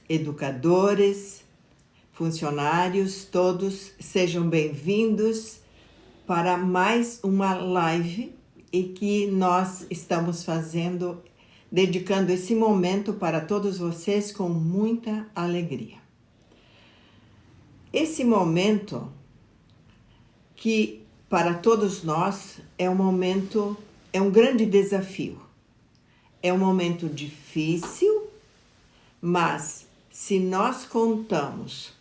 Educadores, funcionários, todos sejam bem-vindos para mais uma live e que nós estamos fazendo, dedicando esse momento para todos vocês com muita alegria. Esse momento que para todos nós é um grande desafio. É um momento difícil, mas se nós contamos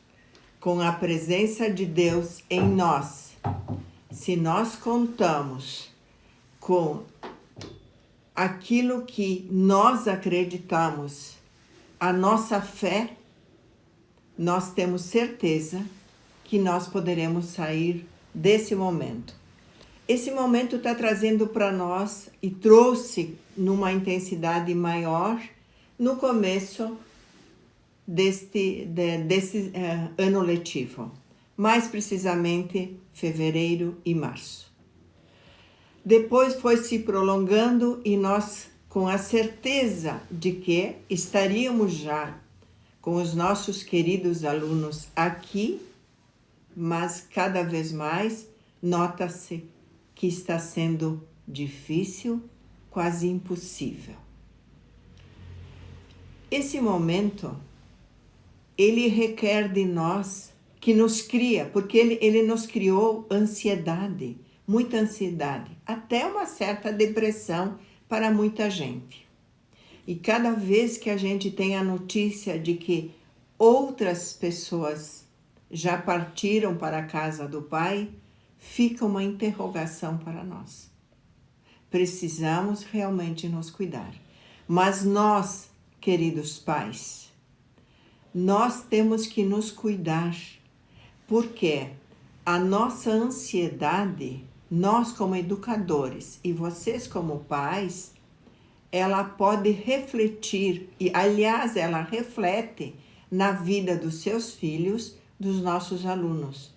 com a presença de Deus em nós, se nós contamos com aquilo que nós acreditamos, a nossa fé, nós temos certeza que nós poderemos sair desse momento. Esse momento está trazendo para nós e trouxe numa intensidade maior no começo desse ano letivo, mais precisamente fevereiro e março. Depois foi se prolongando e nós, com a certeza de que estaríamos já com os nossos queridos alunos aqui, mas cada vez mais nota-se que está sendo difícil, quase impossível. Esse momento, ele requer de nós que nos cria, porque ele nos criou ansiedade, muita ansiedade, até uma certa depressão para muita gente. E cada vez que a gente tem a notícia de que outras pessoas já partiram para a casa do Pai, fica uma interrogação para nós. Precisamos realmente nos cuidar. Mas nós, queridos pais, nós temos que nos cuidar, porque a nossa ansiedade, nós como educadores e vocês como pais, ela pode refletir, e aliás ela reflete na vida dos seus filhos, dos nossos alunos,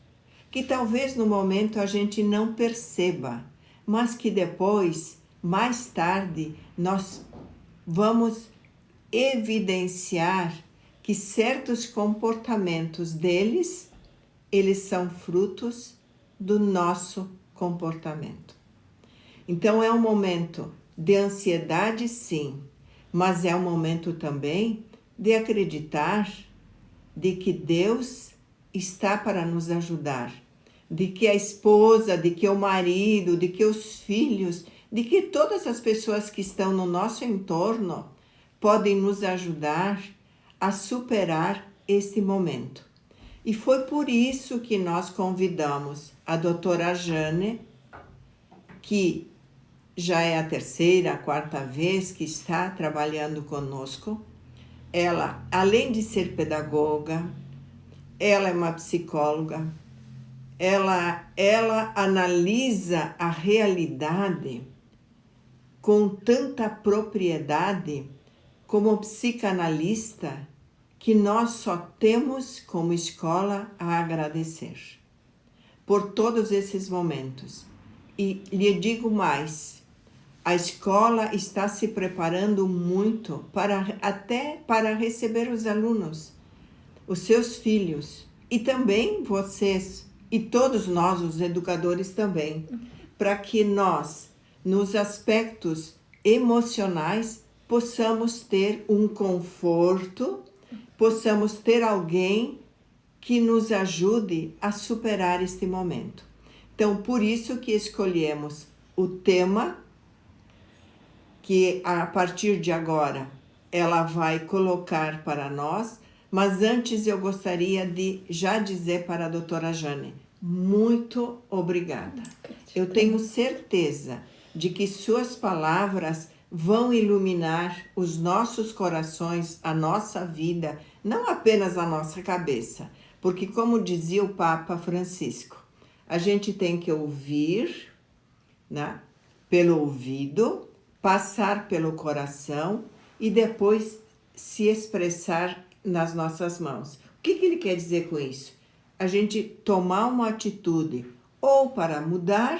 que talvez no momento a gente não perceba, mas que depois, mais tarde, nós vamos evidenciar que certos comportamentos deles, eles são frutos do nosso comportamento. Então é um momento de ansiedade, sim, mas é um momento também de acreditar de que Deus está para nos ajudar, de que a esposa, de que o marido, de que os filhos, de que todas as pessoas que estão no nosso entorno podem nos ajudar a superar este momento. E foi por isso que nós convidamos a doutora Jane, que já é a terceira, a quarta vez que está trabalhando conosco. Ela, além de ser pedagoga, ela é uma psicóloga, ela analisa a realidade com tanta propriedade como psicanalista que nós só temos como escola a agradecer por todos esses momentos. E lhe digo mais, a escola está se preparando muito até para receber os alunos, os seus filhos, e também vocês, e todos nós, os educadores também, para que nós, nos aspectos emocionais, possamos ter um conforto, possamos ter alguém que nos ajude a superar este momento. Então, por isso que escolhemos o tema, que a partir de agora ela vai colocar para nós, mas antes eu gostaria de já dizer para a doutora Jane, muito obrigada. Eu tenho certeza de que suas palavras vão iluminar os nossos corações, a nossa vida, não apenas a nossa cabeça, porque como dizia o Papa Francisco, a gente tem que ouvir, né, pelo ouvido, passar pelo coração e depois se expressar nas nossas mãos. O que ele quer dizer com isso? A gente tomar uma atitude ou para mudar,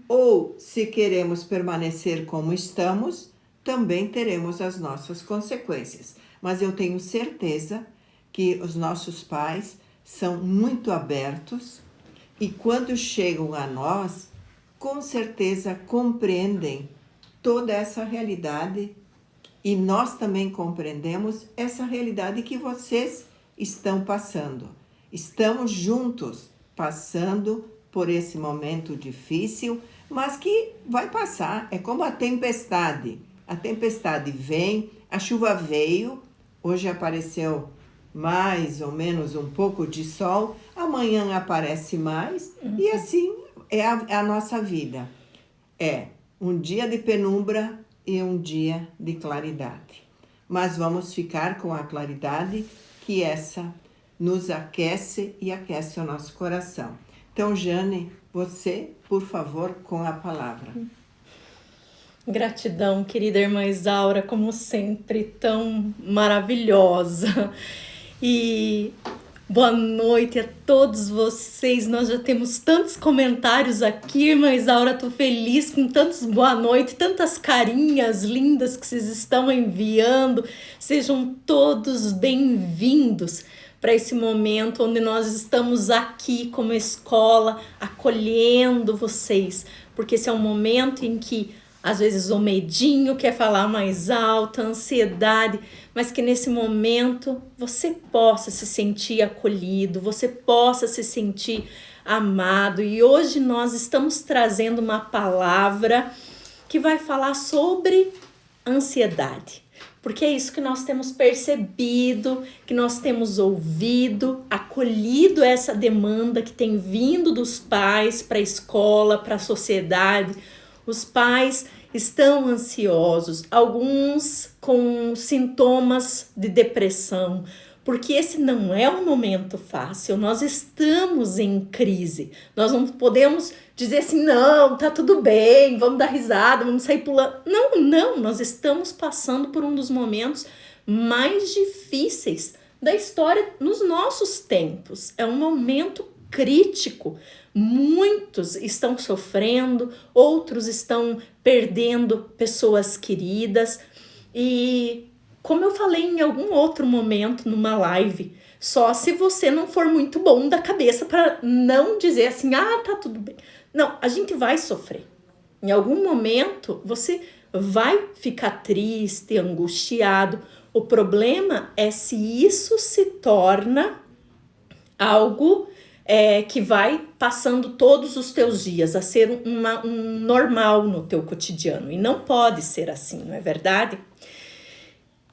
ou se queremos permanecer como estamos, também teremos as nossas consequências. mas eu tenho certeza que os nossos pais são muito abertos e quando chegam a nós, com certeza compreendem toda essa realidade e nós também compreendemos essa realidade que vocês estão passando. Estamos juntos passando por esse momento difícil, mas que vai passar. É como a tempestade. A tempestade vem, a chuva veio, hoje apareceu mais ou menos um pouco de sol, amanhã aparece mais, e assim é a nossa vida. É um dia de penumbra e um dia de claridade. Mas vamos ficar com a claridade que essa nos aquece e aquece o nosso coração. Então, Jane, você, por favor, com a palavra. Gratidão, querida irmã Isaura, como sempre, tão maravilhosa. E boa noite a todos vocês. Nós já temos tantos comentários aqui, irmã Isaura. Tô feliz com tantos boa noite, tantas carinhas lindas que vocês estão enviando. Sejam todos bem-vindos para esse momento onde nós estamos aqui como escola, acolhendo vocês. Porque esse é um momento em que às vezes o medinho quer falar mais alto, a ansiedade, mas que nesse momento você possa se sentir acolhido, você possa se sentir amado. E hoje nós estamos trazendo uma palavra que vai falar sobre ansiedade. Porque é isso que nós temos percebido, que nós temos ouvido, acolhido essa demanda que tem vindo dos pais para a escola, para a sociedade. Os pais estão ansiosos, alguns com sintomas de depressão, porque esse não é um momento fácil, nós estamos em crise, nós não podemos dizer assim, não, tá tudo bem, vamos dar risada, vamos sair pulando. Não, nós estamos passando por um dos momentos mais difíceis da história nos nossos tempos, é um momento crítico. Muitos estão sofrendo, outros estão perdendo pessoas queridas e, como eu falei em algum outro momento numa live, só se você não for muito bom da cabeça para não dizer assim, tá tudo bem. Não, a gente vai sofrer. Em algum momento você vai ficar triste, angustiado. O problema é se isso se torna algo que vai passando todos os teus dias a ser um normal no teu cotidiano. E não pode ser assim, não é verdade?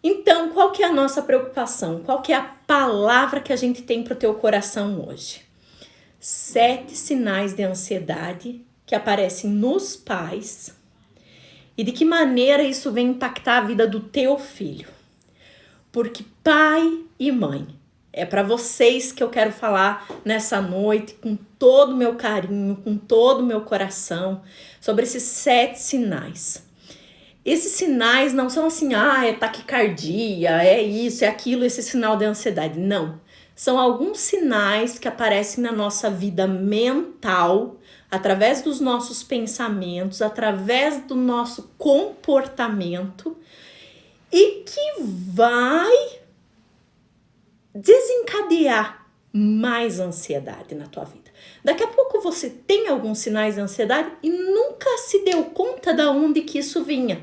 Então, qual que é a nossa preocupação? Qual que é a palavra que a gente tem para o teu coração hoje? 7 sinais de ansiedade que aparecem nos pais e de que maneira isso vem impactar a vida do teu filho. Porque pai e mãe, é para vocês que eu quero falar nessa noite, com todo o meu carinho, com todo o meu coração, sobre esses 7 sinais. Esses sinais não são assim, é taquicardia, é isso, é aquilo, esse sinal de ansiedade. Não. São alguns sinais que aparecem na nossa vida mental, através dos nossos pensamentos, através do nosso comportamento, e que vai desencadear mais ansiedade na tua vida. Daqui a pouco você tem alguns sinais de ansiedade e nunca se deu conta de onde que isso vinha.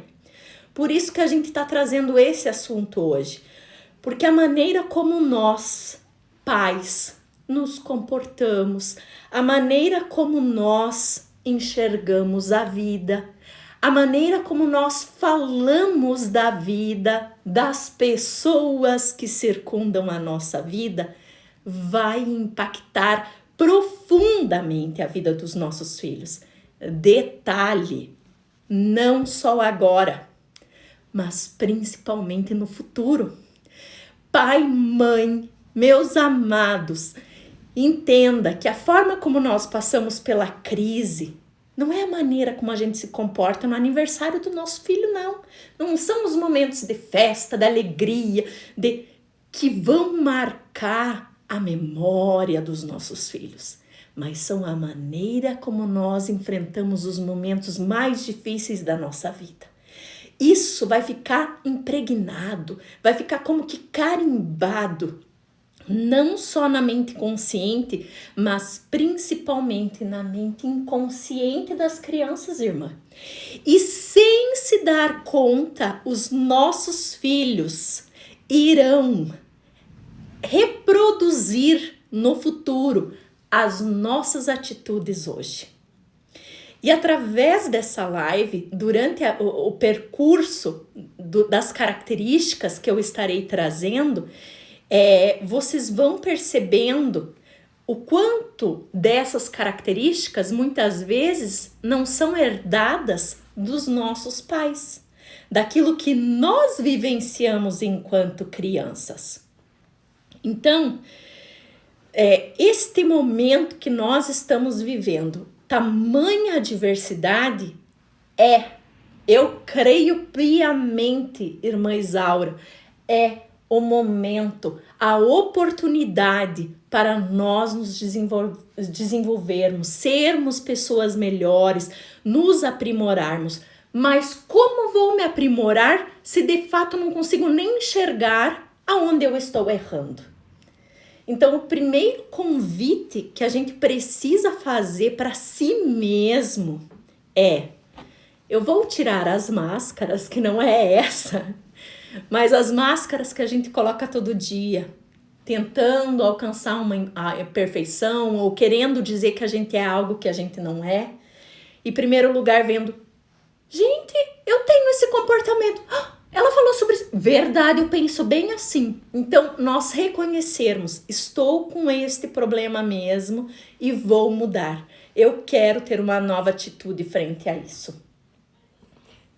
Por isso que a gente está trazendo esse assunto hoje. Porque a maneira como nós, pais, nos comportamos, a maneira como nós enxergamos a vida, a maneira como nós falamos da vida, das pessoas que circundam a nossa vida, vai impactar profundamente a vida dos nossos filhos. Detalhe, não só agora, mas principalmente no futuro. Pai, mãe, meus amados, entenda que a forma como nós passamos pela crise não é a maneira como a gente se comporta no aniversário do nosso filho, não. Não são os momentos de festa, de alegria, que vão marcar a memória dos nossos filhos. Mas são a maneira como nós enfrentamos os momentos mais difíceis da nossa vida. isso vai ficar impregnado, vai ficar como que carimbado, não só na mente consciente, mas principalmente na mente inconsciente das crianças, irmã. E sem se dar conta, os nossos filhos irão reproduzir no futuro as nossas atitudes hoje. E através dessa live, durante o percurso das características que eu estarei trazendo, vocês vão percebendo o quanto dessas características muitas vezes não são herdadas dos nossos pais, daquilo que nós vivenciamos enquanto crianças. Então, este momento que nós estamos vivendo, tamanha adversidade, eu creio piamente, irmã Isaura, é o momento, a oportunidade para nós nos desenvolvermos, sermos pessoas melhores, nos aprimorarmos. Mas como vou me aprimorar se de fato não consigo nem enxergar aonde eu estou errando? Então, o primeiro convite que a gente precisa fazer para si mesmo eu vou tirar as máscaras, que não é essa, mas as máscaras que a gente coloca todo dia, tentando alcançar a perfeição ou querendo dizer que a gente é algo que a gente não é. Em primeiro lugar, vendo, gente, eu tenho esse comportamento. Ela falou sobre isso. Verdade, eu penso bem assim. Então, nós reconhecermos, estou com este problema mesmo e vou mudar. Eu quero ter uma nova atitude frente a isso.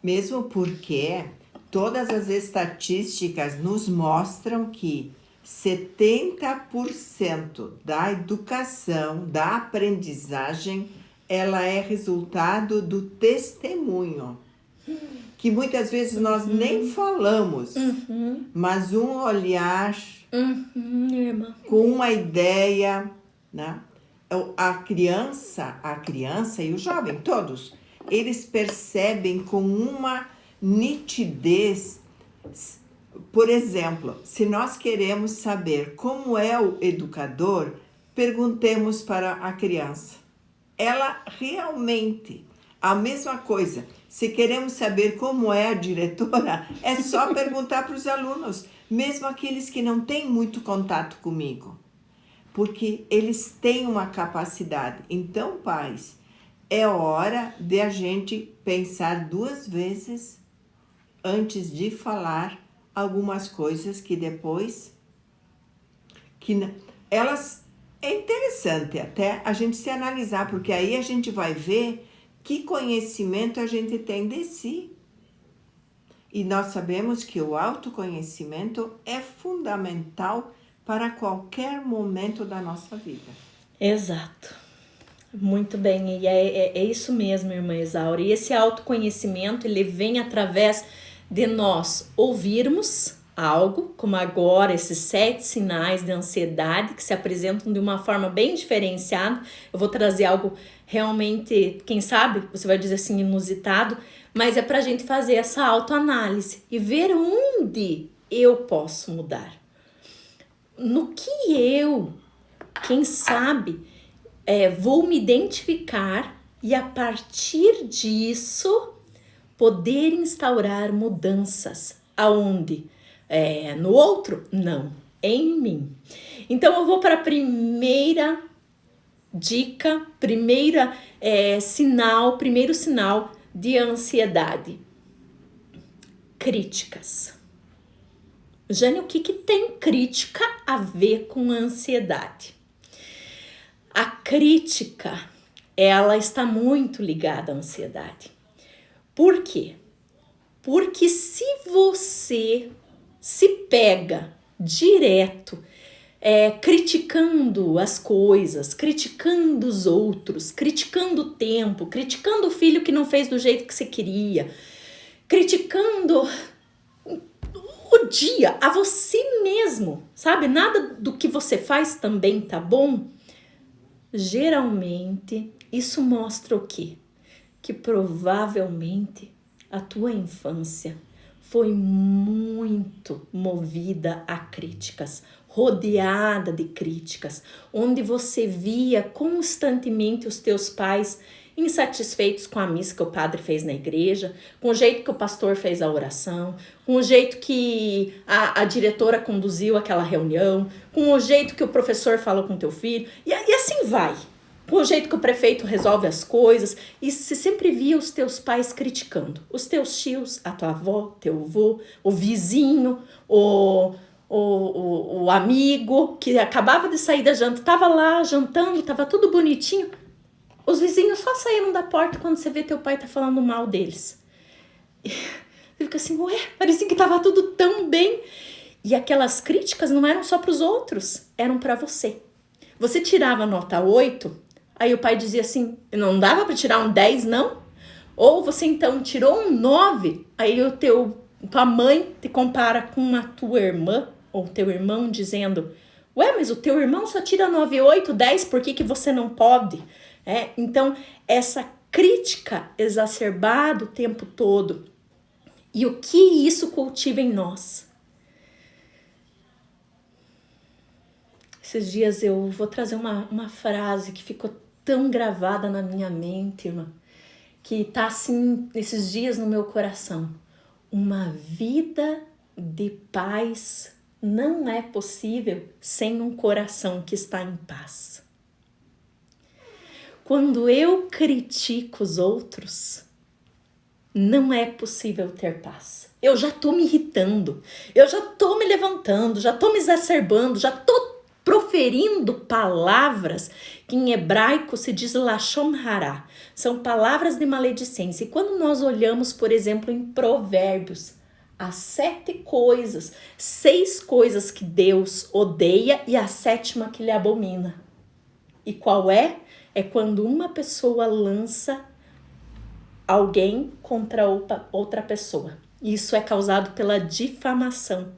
Mesmo porque todas as estatísticas nos mostram que 70% da educação, da aprendizagem, ela é resultado do testemunho. Que muitas vezes nós nem falamos, mas um olhar, com uma ideia, né? A criança e o jovem, todos, eles percebem com uma nitidez. Por exemplo, se nós queremos saber como é o educador, perguntemos para a criança. Ela realmente, a mesma coisa. Se queremos saber como é a diretora, é só perguntar para os alunos, mesmo aqueles que não têm muito contato comigo, porque eles têm uma capacidade. Então, pais, é hora de a gente pensar 2 vezes antes de falar algumas coisas que depois, elas, é interessante até a gente se analisar, porque aí a gente vai ver que conhecimento a gente tem de si. E nós sabemos que o autoconhecimento é fundamental para qualquer momento da nossa vida. Exato. Muito bem. E é isso mesmo, irmã Isaura. E esse autoconhecimento, ele vem através de nós ouvirmos algo, como agora esses 7 sinais de ansiedade que se apresentam de uma forma bem diferenciada. Eu vou trazer algo realmente, quem sabe, você vai dizer assim, inusitado, mas é pra gente fazer essa autoanálise e ver onde eu posso mudar. No que eu, quem sabe, vou me identificar e a partir disso poder instaurar mudanças. Aonde? No outro? Não, em mim. Então eu vou para a primeira dica, primeiro sinal de ansiedade. Críticas. Jane, o que tem crítica a ver com ansiedade? A crítica, ela está muito ligada à ansiedade. Por quê? Porque se você se pega direto criticando as coisas, criticando os outros, criticando o tempo, criticando o filho que não fez do jeito que você queria, criticando o dia, a você mesmo, sabe? Nada do que você faz também tá bom. Geralmente, isso mostra o quê? Que provavelmente a tua infância foi muito movida a críticas, rodeada de críticas, onde você via constantemente os teus pais insatisfeitos com a missa que o padre fez na igreja, com o jeito que o pastor fez a oração, com o jeito que a diretora conduziu aquela reunião, com o jeito que o professor falou com teu filho, e assim vai. Com o jeito que o prefeito resolve as coisas, e você sempre via os teus pais criticando. Os teus tios, a tua avó, teu avô, o vizinho, o amigo que acabava de sair da janta, estava lá jantando, estava tudo bonitinho. Os vizinhos só saíram da porta quando você vê teu pai tá falando mal deles. E você fica assim, ué, parecia que tava tudo tão bem. E aquelas críticas não eram só para os outros, eram para você. Você tirava nota 8, aí o pai dizia assim, não dava para tirar um 10, não? Ou você então tirou um 9, aí tua mãe te compara com a tua irmã ou teu irmão dizendo, ué, mas o teu irmão só tira 9, 8, 10, por que você não pode? Então, essa crítica exacerbada o tempo todo. E o que isso cultiva em nós? Esses dias eu vou trazer uma frase que ficou tão gravada na minha mente, irmã, que tá assim, esses dias no meu coração. Uma vida de paz não é possível sem um coração que está em paz. Quando eu critico os outros, não é possível ter paz. Eu já tô me irritando, eu já tô me levantando, já tô me exacerbando, já tô proferindo palavras que em hebraico se diz lashon hara. São palavras de maledicência. E quando nós olhamos, por exemplo, em Provérbios, as 6 coisas que Deus odeia e a 7ª que lhe abomina. E qual é? É quando uma pessoa lança alguém contra outra pessoa. Isso é causado pela difamação.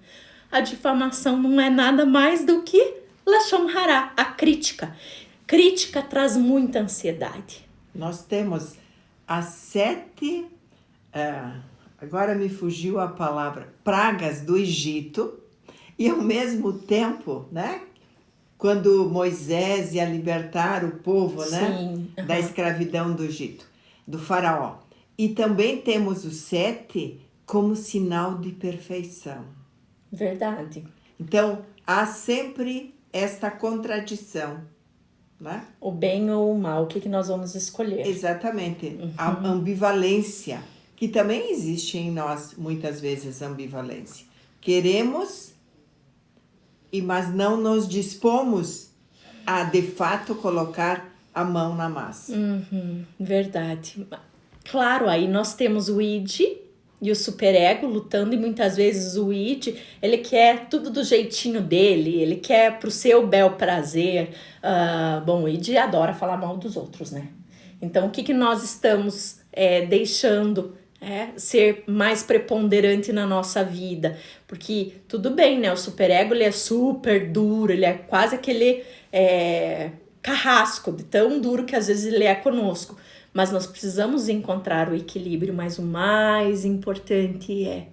A difamação não é nada mais do que lashon hara, a crítica. Crítica traz muita ansiedade. Nós temos as 7, agora me fugiu a palavra, pragas do Egito, e ao mesmo tempo, né? Quando Moisés ia libertar o povo, Sim, né, da escravidão do Egito, do faraó. E também temos o 7 como sinal de perfeição. Verdade. Então, há sempre esta contradição, né? O bem ou o mal, o que nós vamos escolher? Exatamente. A ambivalência, que também existe em nós, muitas vezes, ambivalência. Queremos, mas não nos dispomos a, de fato, colocar a mão na massa. Verdade. Claro, aí nós temos o id e o superego lutando, e muitas vezes o id, ele quer tudo do jeitinho dele, ele quer pro seu bel prazer. Bom, o id adora falar mal dos outros, né? Então, o que nós estamos deixando ser mais preponderante na nossa vida? Porque tudo bem, né? O superego, ele é super duro, ele é quase aquele carrasco, de tão duro que às vezes ele é conosco. Mas nós precisamos encontrar o equilíbrio, mas o mais importante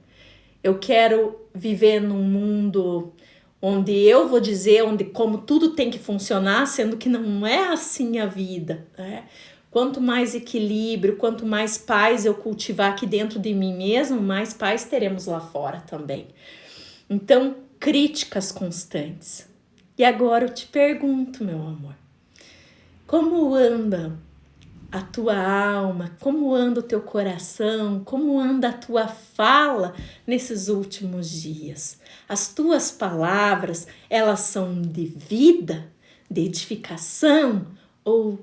eu quero viver num mundo onde eu vou dizer como tudo tem que funcionar, sendo que não é assim a vida, né? Quanto mais equilíbrio, quanto mais paz eu cultivar aqui dentro de mim mesmo, mais paz teremos lá fora também. Então, críticas constantes. E agora eu te pergunto, meu amor, como anda a tua alma, como anda o teu coração, como anda a tua fala nesses últimos dias? As tuas palavras, elas são de vida, de edificação, ou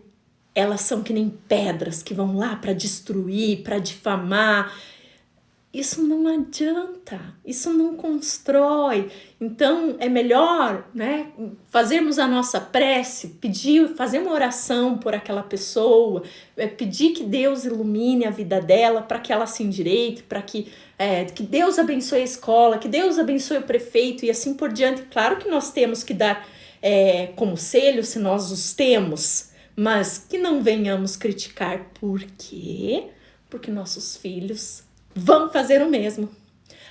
elas são que nem pedras que vão lá para destruir, para difamar? Isso não adianta, isso não constrói. Então é melhor, né, fazermos a nossa prece, fazer uma oração por aquela pessoa, pedir que Deus ilumine a vida dela para que ela se endireite, para que Deus abençoe a escola, que Deus abençoe o prefeito e assim por diante. Claro que nós temos que dar conselhos se nós os temos, mas que não venhamos criticar. Por quê? Porque nossos filhos vão fazer o mesmo.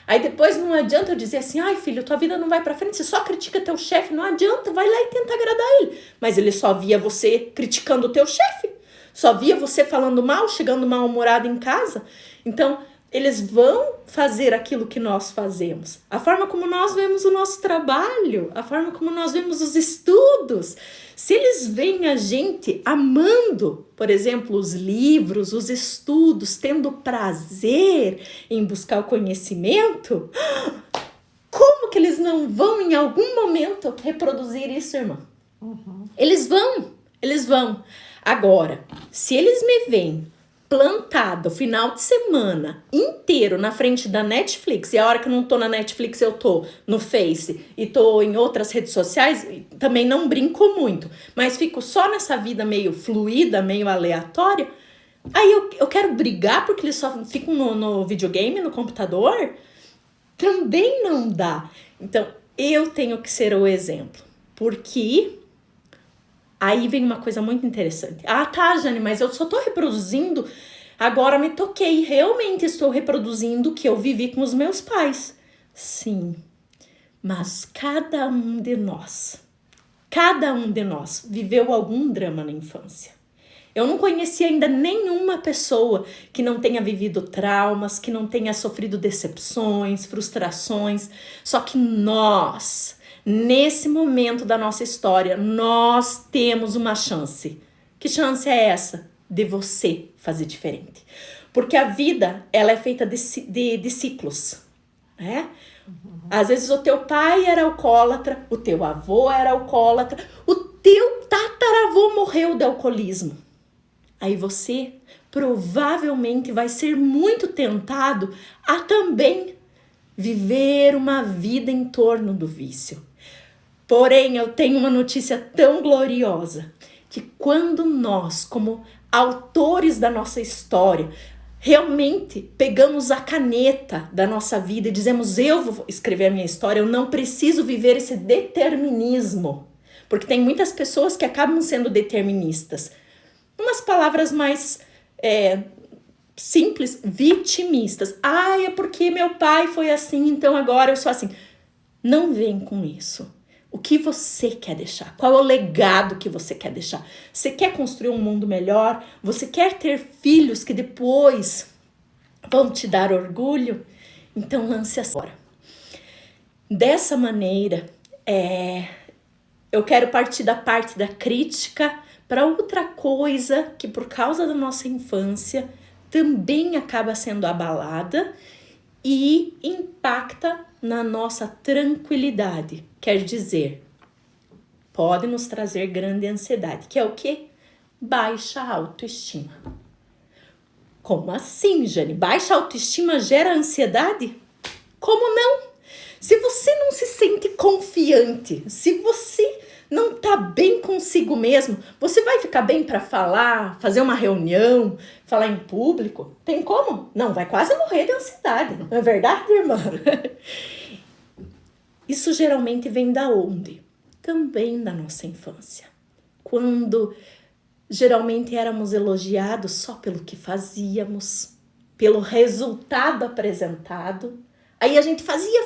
Aí depois não adianta eu dizer assim, ai filho, tua vida não vai pra frente, você só critica teu chefe, não adianta, vai lá e tenta agradar ele. Mas ele só via você criticando o teu chefe, só via você falando mal, chegando mal-humorado em casa. Então, eles vão fazer aquilo que nós fazemos. A forma como nós vemos o nosso trabalho, a forma como nós vemos os estudos. Se eles veem a gente amando, por exemplo, os livros, os estudos, tendo prazer em buscar o conhecimento, como que eles não vão em algum momento reproduzir isso, irmã? Eles vão. Agora, se eles me veem plantado o final de semana inteiro na frente da Netflix, e a hora que eu não tô na Netflix eu tô no Face e tô em outras redes sociais, também não brinco muito, mas fico só nessa vida meio fluida, meio aleatória, aí eu quero brigar porque eles só ficam no videogame, no computador, também não dá. Então, eu tenho que ser o exemplo, porque aí vem uma coisa muito interessante. Ah, tá, Jane, mas eu só tô reproduzindo. Agora me toquei. Realmente estou reproduzindo o que eu vivi com os meus pais. Sim, mas cada um de nós viveu algum drama na infância. Eu não conheci ainda nenhuma pessoa que não tenha vivido traumas, que não tenha sofrido decepções, frustrações. Só que nós, nesse momento da nossa história, nós temos uma chance. Que chance é essa? De você fazer diferente. Porque a vida, ela é feita de ciclos, né? Às vezes o teu pai era alcoólatra, o teu avô era alcoólatra, o teu tataravô morreu de alcoolismo. Aí você provavelmente vai ser muito tentado a também viver uma vida em torno do vício. Porém, eu tenho uma notícia tão gloriosa, que quando nós, como autores da nossa história, realmente pegamos a caneta da nossa vida e dizemos, eu vou escrever a minha história, eu não preciso viver esse determinismo. Porque tem muitas pessoas que acabam sendo deterministas. Umas palavras mais simples, vitimistas. Ah, é porque meu pai foi assim, então agora eu sou assim. Não vem com isso. O que você quer deixar? Qual é o legado que você quer deixar? Você quer construir um mundo melhor? Você quer ter filhos que depois vão te dar orgulho? Então lance agora. Dessa maneira, eu quero partir da parte da crítica para outra coisa que por causa da nossa infância também acaba sendo abalada e impacta na nossa tranquilidade. Quer dizer, pode nos trazer grande ansiedade, que é o quê? Baixa autoestima. Como assim, Jane? Baixa autoestima gera ansiedade? Como não? Se você não se sente confiante, se você não tá bem consigo mesmo, você vai ficar bem para falar, fazer uma reunião, falar em público? Tem como? Não, vai quase morrer de ansiedade. Não é verdade, irmã? Isso geralmente vem da onde? Também da nossa infância. Quando geralmente éramos elogiados só pelo que fazíamos, pelo resultado apresentado. Aí a gente fazia,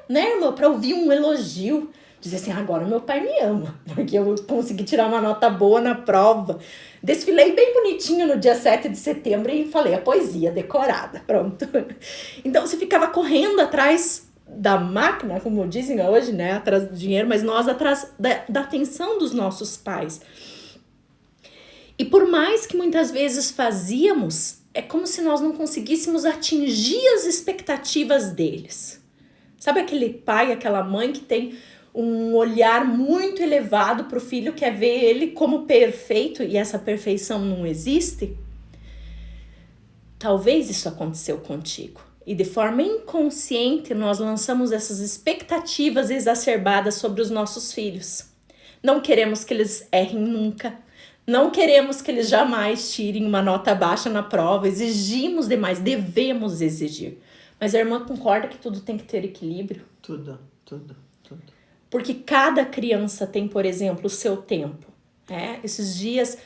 né, irmã, para ouvir um elogio. Dizer assim, agora meu pai me ama, porque eu consegui tirar uma nota boa na prova. Desfilei bem bonitinho no dia 7 de setembro e falei a poesia decorada, pronto. Então você ficava correndo atrás da máquina, como dizem hoje, né, atrás do dinheiro, mas nós atrás da atenção dos nossos pais. E por mais que muitas vezes fazíamos, é como se nós não conseguíssemos atingir as expectativas deles. Sabe aquele pai, aquela mãe que tem um olhar muito elevado para o filho, quer ver ele como perfeito e essa perfeição não existe? Talvez isso aconteceu contigo. E de forma inconsciente nós lançamos essas expectativas exacerbadas sobre os nossos filhos. Não queremos que eles errem nunca. Não queremos que eles jamais tirem uma nota baixa na prova. Exigimos demais, devemos exigir. Mas a irmã concorda que tudo tem que ter equilíbrio? Tudo. Porque cada criança tem, por exemplo, o seu tempo. Esses dias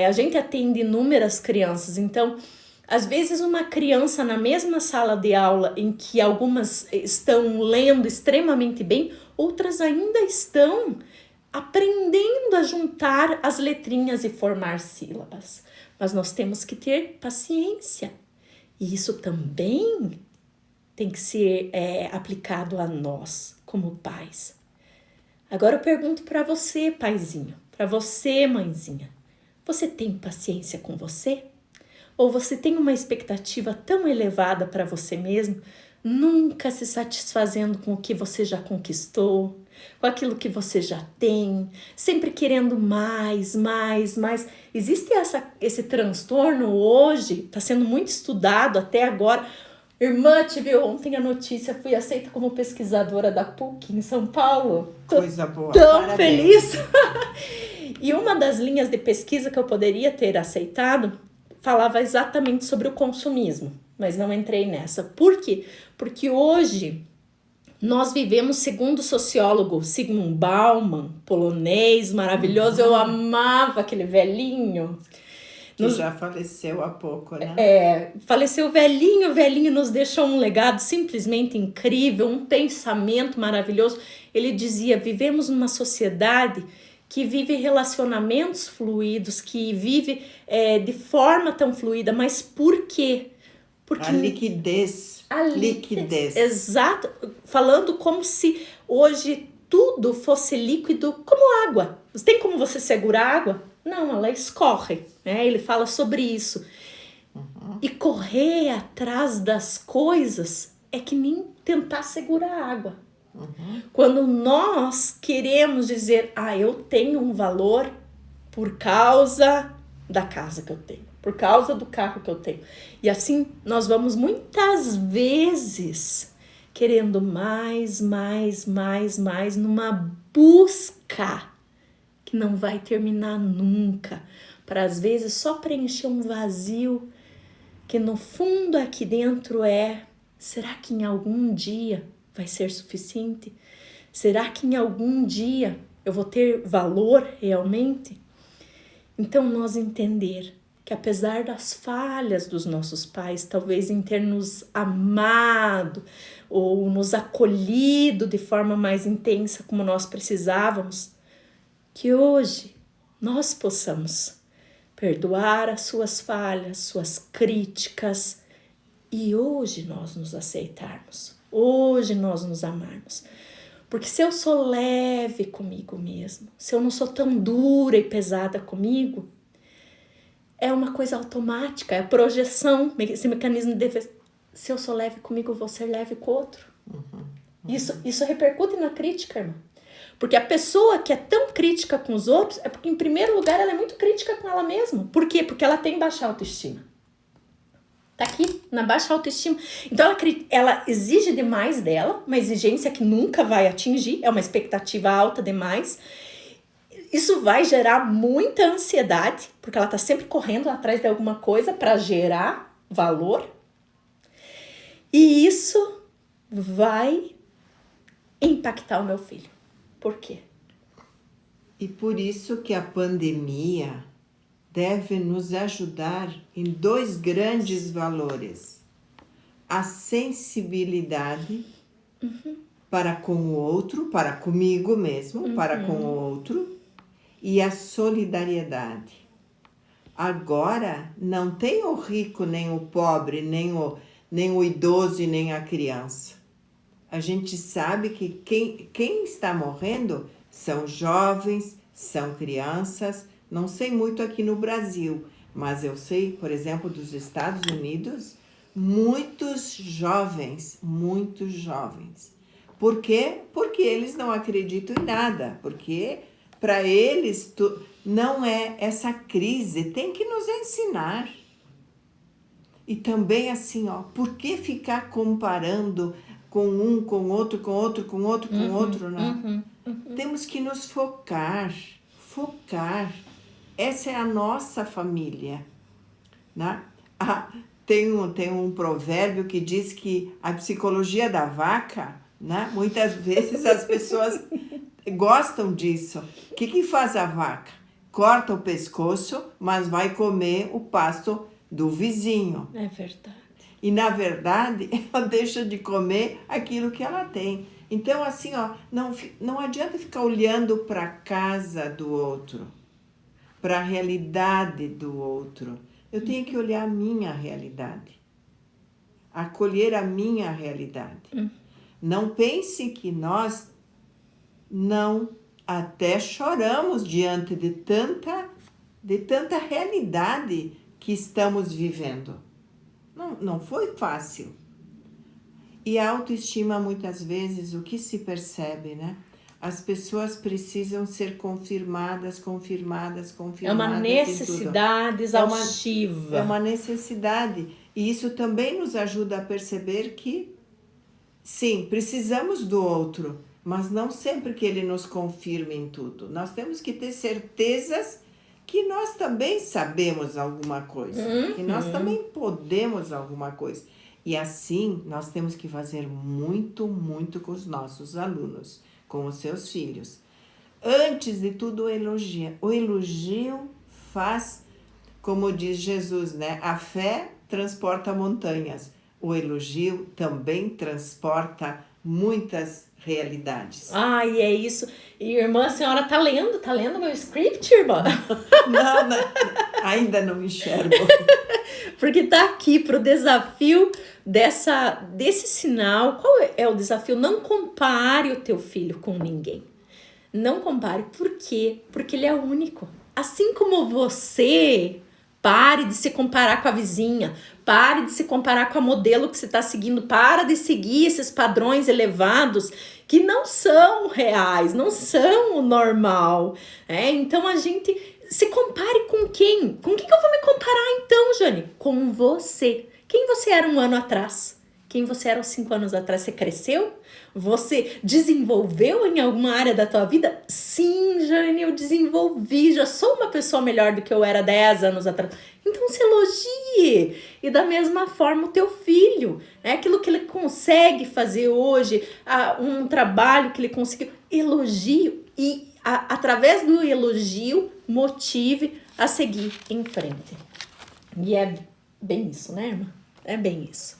a gente atende inúmeras crianças, então Às vezes uma criança na mesma sala de aula em que algumas estão lendo extremamente bem, outras ainda estão aprendendo a juntar as letrinhas e formar sílabas. Mas nós temos que ter paciência. E isso também tem que ser aplicado a nós, como pais. Agora eu pergunto para você, paizinho, para você, mãezinha. Você tem paciência com você? Ou você tem uma expectativa tão elevada para você mesmo, nunca se satisfazendo com o que você já conquistou, com aquilo que você já tem, sempre querendo mais, mais, mais. Existe esse transtorno hoje, está sendo muito estudado até agora. Irmã, tive ontem a notícia, fui aceita como pesquisadora da PUC em São Paulo. Coisa boa. Tão Parabéns. feliz. E uma das linhas de pesquisa que eu poderia ter aceitado falava exatamente sobre o consumismo, mas não entrei nessa. Por quê? Porque hoje nós vivemos, segundo o sociólogo Zygmunt Bauman, polonês maravilhoso, eu amava aquele velhinho. Que já faleceu há pouco, né? Faleceu velhinho, nos deixou um legado simplesmente incrível, um pensamento maravilhoso. Ele dizia, vivemos numa sociedade que vive relacionamentos fluidos, que vive de forma tão fluida, mas por quê? Porque a liquidez. Exato, falando como se hoje tudo fosse líquido como água. Tem como você segurar água? Não, ela escorre, né? Ele fala sobre isso. E correr atrás das coisas é que nem tentar segurar a água. Quando nós queremos dizer, eu tenho um valor por causa da casa que eu tenho, por causa do carro que eu tenho. E assim nós vamos muitas vezes querendo mais, numa busca que não vai terminar nunca, para às vezes só preencher um vazio que no fundo aqui dentro será que em algum dia vai ser suficiente? Será que em algum dia eu vou ter valor realmente? Então nós entender que apesar das falhas dos nossos pais, talvez em ter nos amado ou nos acolhido de forma mais intensa como nós precisávamos, que hoje nós possamos perdoar as suas falhas, suas críticas e hoje nós nos aceitarmos, hoje nós nos amarmos. Porque se eu sou leve comigo mesmo, se eu não sou tão dura e pesada comigo, é uma coisa automática, é a projeção, esse mecanismo de defesa. Se eu sou leve comigo, eu vou ser leve com o outro. Isso repercute na crítica, irmã. Porque a pessoa que é tão crítica com os outros é porque, em primeiro lugar, ela é muito crítica com ela mesma. Por quê? Porque ela tem baixa autoestima. Tá aqui, na baixa autoestima. Então, ela exige demais dela, uma exigência que nunca vai atingir, é uma expectativa alta demais. Isso vai gerar muita ansiedade, porque ela tá sempre correndo atrás de alguma coisa para gerar valor. E isso vai impactar o meu filho. Por quê? E por isso que a pandemia deve nos ajudar em 2 grandes valores. A sensibilidade para com o outro, para comigo mesmo, para com o outro, e a solidariedade. Agora não tem o rico, nem o pobre, nem o idoso e nem a criança. A gente sabe que quem está morrendo são jovens, são crianças. Não sei muito aqui no Brasil, mas eu sei, por exemplo, dos Estados Unidos, muitos jovens. Por quê? Porque eles não acreditam em nada, porque para eles não é essa crise, tem que nos ensinar. E também assim, por que ficar comparando com um, com outro, né? Temos que nos focar. Essa é a nossa família, né? Tem um provérbio que diz que a psicologia da vaca, né? Muitas vezes as pessoas gostam disso. O que faz a vaca? Corta o pescoço, mas vai comer o pasto do vizinho. É verdade. E, na verdade, ela deixa de comer aquilo que ela tem. Então, assim, ó, não adianta ficar olhando para a casa do outro, para a realidade do outro. Eu tenho que olhar a minha realidade, acolher a minha realidade. Não pense que nós não até choramos diante de tanta realidade que estamos vivendo. Não foi fácil. E a autoestima, muitas vezes, o que se percebe, né? As pessoas precisam ser confirmadas. É uma necessidade exaustiva. É uma necessidade. E isso também nos ajuda a perceber que, sim, precisamos do outro, mas não sempre que ele nos confirme em tudo. Nós temos que ter certezas que nós também sabemos alguma coisa, que nós também podemos alguma coisa. E assim, nós temos que fazer muito, muito com os nossos alunos, com os seus filhos. Antes de tudo, o elogio. O elogio faz, como diz Jesus, né? A fé transporta montanhas. O elogio também transporta muitas realidades. Ai, é isso. E, irmã, a senhora tá lendo meu script, irmã? Não, ainda não enxergo. Porque tá aqui pro desafio desse sinal. Qual é o desafio? Não compare o teu filho com ninguém. Não compare. Por quê? Porque ele é único. Assim como você, pare de se comparar com a vizinha, pare de se comparar com a modelo que você está seguindo, para de seguir esses padrões elevados que não são reais, não são o normal. Então a gente se compare com quem? Com quem que eu vou me comparar então, Jane? Com você. Quem você era um ano atrás? Quem você era 5 anos atrás? Você cresceu? Você desenvolveu em alguma área da tua vida? Sim, Jane, eu desenvolvi. Já sou uma pessoa melhor do que eu era 10 anos atrás. Então se elogie. E da mesma forma o teu filho. Aquilo que ele consegue fazer hoje, um trabalho que ele conseguiu. Elogio e através do elogio motive a seguir em frente. E é bem isso, né, irmã? É bem isso.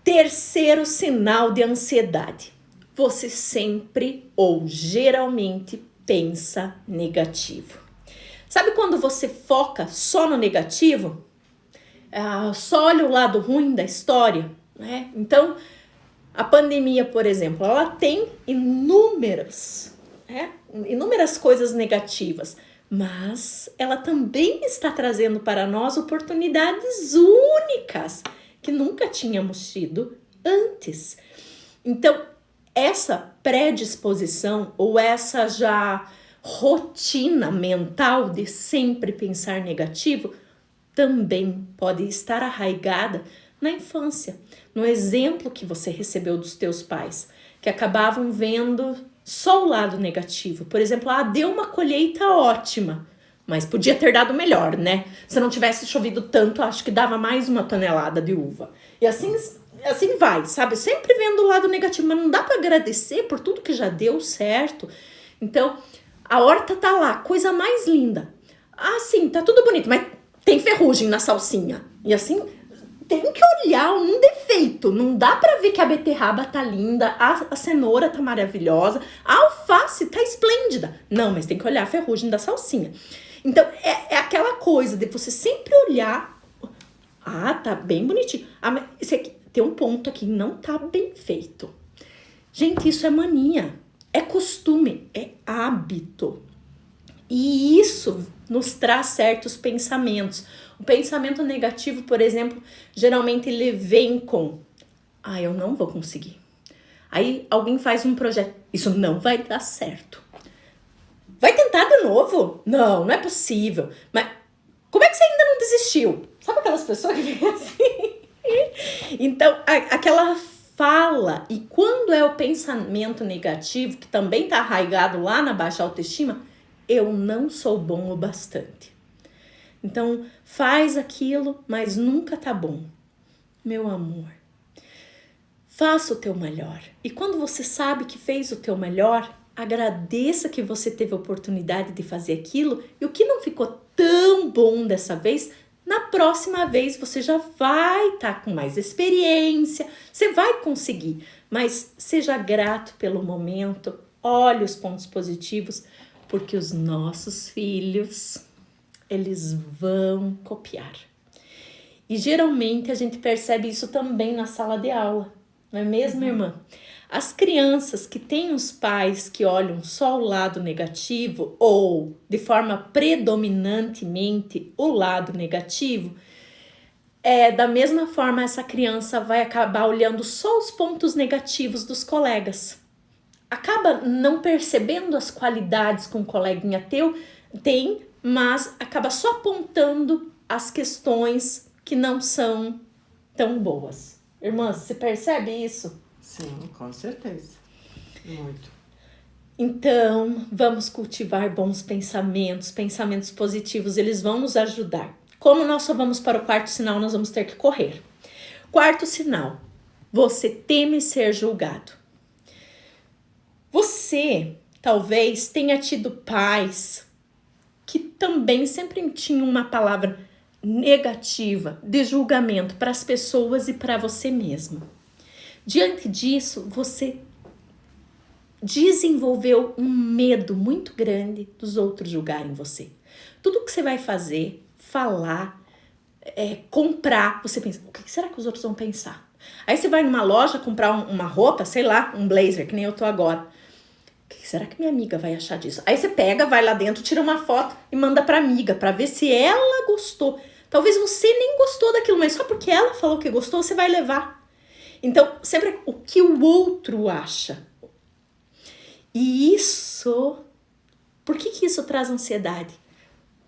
Terceiro sinal de ansiedade. Você sempre ou geralmente pensa negativo. Sabe quando você foca só no negativo? Só olha o lado ruim da história, né? Então, a pandemia, por exemplo, ela tem inúmeras coisas negativas, mas ela também está trazendo para nós oportunidades únicas que nunca tínhamos tido antes. Então, essa predisposição ou essa já rotina mental de sempre pensar negativo também pode estar arraigada na infância, no exemplo que você recebeu dos teus pais, que acabavam vendo só o lado negativo. Por exemplo, deu uma colheita ótima, mas podia ter dado melhor, né? Se não tivesse chovido tanto, acho que dava mais 1 tonelada de uva. E assim vai, sabe? Sempre vendo o lado negativo, mas não dá para agradecer por tudo que já deu certo. Então, a horta tá lá, coisa mais linda. Sim, tá tudo bonito, mas tem ferrugem na salsinha. E assim, tem que olhar um defeito. Não dá pra ver que a beterraba tá linda, a cenoura tá maravilhosa, a alface tá esplêndida. Não, mas tem que olhar a ferrugem da salsinha. Então, é aquela coisa de você sempre olhar. Tá bem bonitinho. Mas esse aqui, tem um ponto aqui, não tá bem feito. Gente, isso é mania. É costume, é hábito. E isso nos traz certos pensamentos. O pensamento negativo, por exemplo, geralmente ele vem com: eu não vou conseguir. Aí alguém faz um projeto, isso não vai dar certo. Vai tentar de novo? Não é possível. Mas como é que você ainda não desistiu? Sabe aquelas pessoas que vêm assim? Então, aquela fala, e quando é o pensamento negativo, que também está arraigado lá na baixa autoestima, eu não sou bom o bastante. Então, faz aquilo, mas nunca tá bom. Meu amor, faça o teu melhor. E quando você sabe que fez o teu melhor, agradeça que você teve a oportunidade de fazer aquilo. E o que não ficou tão bom dessa vez, Na próxima vez você já vai estar com mais experiência, você vai conseguir, mas seja grato pelo momento, olhe os pontos positivos, porque os nossos filhos, eles vão copiar. E geralmente a gente percebe isso também na sala de aula, não é mesmo, irmã? As crianças que têm os pais que olham só o lado negativo ou de forma predominantemente o lado negativo, da mesma forma essa criança vai acabar olhando só os pontos negativos dos colegas. Acaba não percebendo as qualidades que um coleguinha teu tem, mas acaba só apontando as questões que não são tão boas. Irmã, você percebe isso? Sim, com certeza. Muito. Então, vamos cultivar bons pensamentos, pensamentos positivos, eles vão nos ajudar. Como nós só vamos para o quarto sinal, nós vamos ter que correr. Quarto sinal, você teme ser julgado. Você talvez tenha tido pais que também sempre tinham uma palavra negativa de julgamento para as pessoas e para você mesmo. Diante disso, você desenvolveu um medo muito grande dos outros julgarem você. Tudo que você vai fazer, falar, comprar, você pensa, o que será que os outros vão pensar? Aí você vai numa loja comprar uma roupa, sei lá, um blazer, que nem eu tô agora. O que será que minha amiga vai achar disso? Aí você pega, vai lá dentro, tira uma foto e manda pra amiga, pra ver se ela gostou. Talvez você nem gostou daquilo, mas só porque ela falou que gostou, você vai levar. Então, sempre o que o outro acha. E isso... Por que isso traz ansiedade?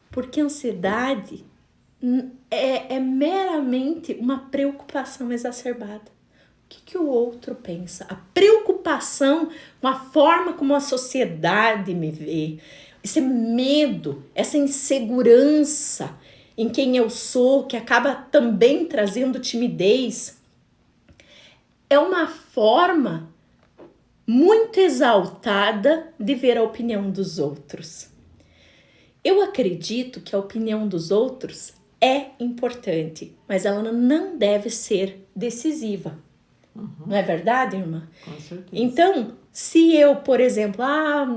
Porque ansiedade é meramente uma preocupação exacerbada. O que o outro pensa? A preocupação com a forma como a sociedade me vê. Esse medo, essa insegurança em quem eu sou, que acaba também trazendo timidez, é uma forma muito exaltada de ver a opinião dos outros. Eu acredito que a opinião dos outros é importante, mas ela não deve ser decisiva. Não é verdade, irmã? Com certeza. Então, se eu, por exemplo,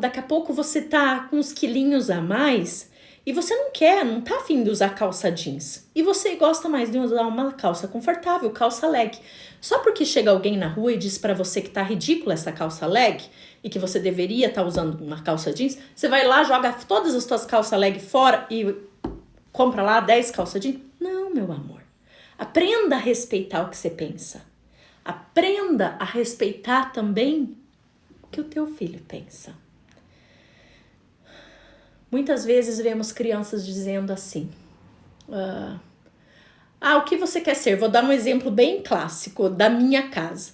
daqui a pouco você tá com uns quilinhos a mais e você não tá afim de usar calça jeans e você gosta mais de usar uma calça confortável, calça leg. Só porque chega alguém na rua e diz pra você que tá ridícula essa calça leg e que você deveria estar usando uma calça jeans, você vai lá, joga todas as suas calças leg fora e compra lá 10 calças jeans? Não, meu amor. Aprenda a respeitar o que você pensa. Aprenda a respeitar também o que o teu filho pensa. Muitas vezes vemos crianças dizendo assim, o que você quer ser? Vou dar um exemplo bem clássico da minha casa.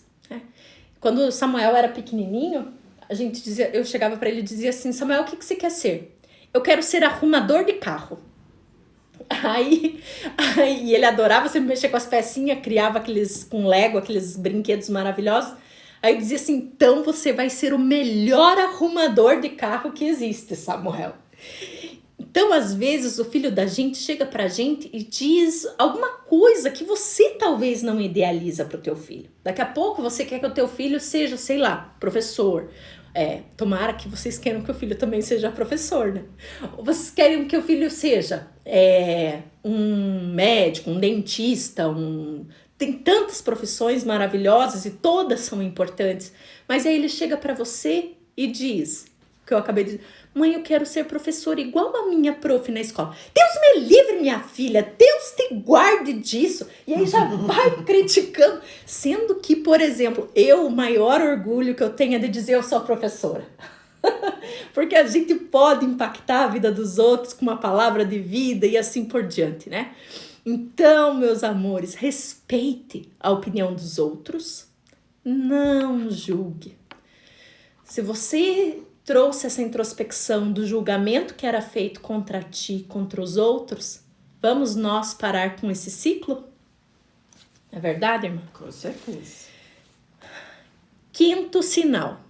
Quando o Samuel era pequenininho, eu chegava para ele e dizia assim, Samuel, o que você quer ser? Eu quero ser arrumador de carro. Aí ele adorava sempre mexer com as pecinhas, criava com Lego, aqueles brinquedos maravilhosos. Aí eu dizia assim, então você vai ser o melhor arrumador de carro que existe, Samuel. Então, às vezes, o filho da gente chega pra gente e diz alguma coisa que você talvez não idealiza pro teu filho. Daqui a pouco você quer que o teu filho seja, sei lá, professor. Tomara que vocês queiram que o filho também seja professor, né? Ou vocês querem que o filho seja um médico, um dentista, Tem tantas profissões maravilhosas e todas são importantes. Mas aí ele chega pra você e diz, que eu acabei de dizer, mãe, eu quero ser professora igual a minha prof na escola. Deus me livre, minha filha, Deus te guarde disso. E aí já vai criticando, sendo que, por exemplo, o maior orgulho que eu tenho é de dizer eu sou professora. Porque a gente pode impactar a vida dos outros com uma palavra de vida e assim por diante, né? Então, meus amores, respeite a opinião dos outros, não julgue. Se você trouxe essa introspecção do julgamento que era feito contra ti, contra os outros, vamos nós parar com esse ciclo? É verdade, irmã? Com certeza. Quinto sinal,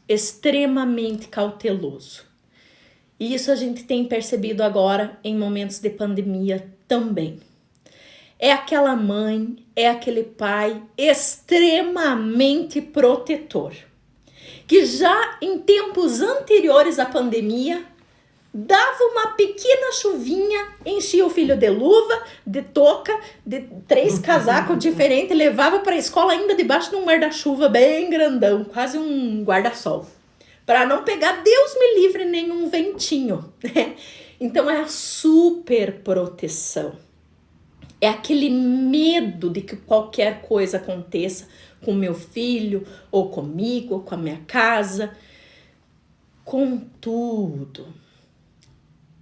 extremamente cauteloso. E isso a gente tem percebido agora em momentos de pandemia também. É aquela mãe, é aquele pai extremamente protetor, que já em tempos anteriores à pandemia, dava uma pequena chuvinha, enchia o filho de luva, de touca, de 3 casacos diferentes, levava para a escola ainda debaixo de um guarda-chuva bem grandão, quase um guarda-sol, para não pegar, Deus me livre, nenhum ventinho. Então é a super proteção. É aquele medo de que qualquer coisa aconteça com meu filho, ou comigo, ou com a minha casa. Contudo,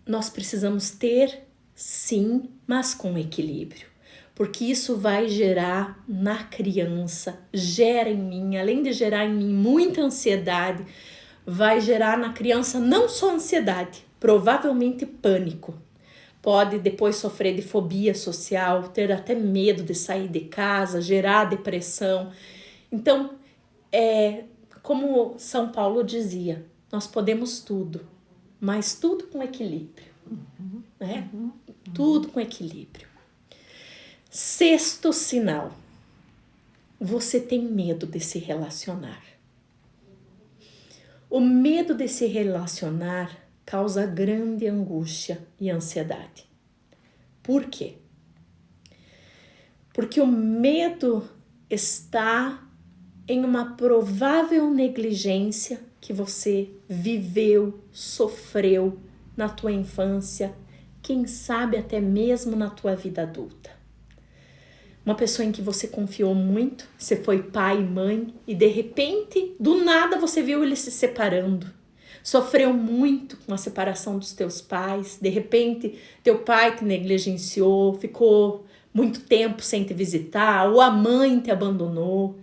nós precisamos ter, sim, mas com equilíbrio. Porque isso vai gerar na criança, gera em mim, além de gerar em mim muita ansiedade, vai gerar na criança não só ansiedade, provavelmente pânico. Pode depois sofrer de fobia social, ter até medo de sair de casa, gerar depressão. Então, como São Paulo dizia, nós podemos tudo, mas tudo com equilíbrio. Né? Tudo com equilíbrio. 6º sinal. Você tem medo de se relacionar. O medo de se relacionar causa grande angústia e ansiedade. Por quê? Porque o medo está em uma provável negligência que você viveu, sofreu na tua infância, quem sabe até mesmo na tua vida adulta. Uma pessoa em que você confiou muito, você foi pai e mãe e de repente, do nada você viu eles se separando. Sofreu muito com a separação dos teus pais, de repente teu pai te negligenciou, ficou muito tempo sem te visitar, ou a mãe te abandonou.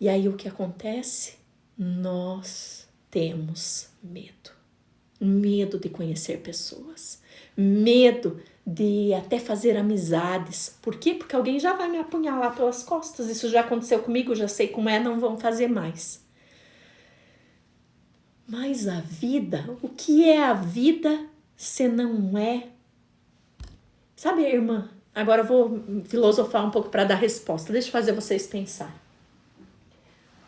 E aí o que acontece? Nós temos medo. Medo de conhecer pessoas, medo de até fazer amizades. Por quê? Porque alguém já vai me apunhalar pelas costas. Isso já aconteceu comigo, já sei como é, não vão fazer mais. Mas a vida, o que é a vida se não é? Sabe, irmã? Agora eu vou filosofar um pouco para dar resposta. Deixa eu fazer vocês pensar.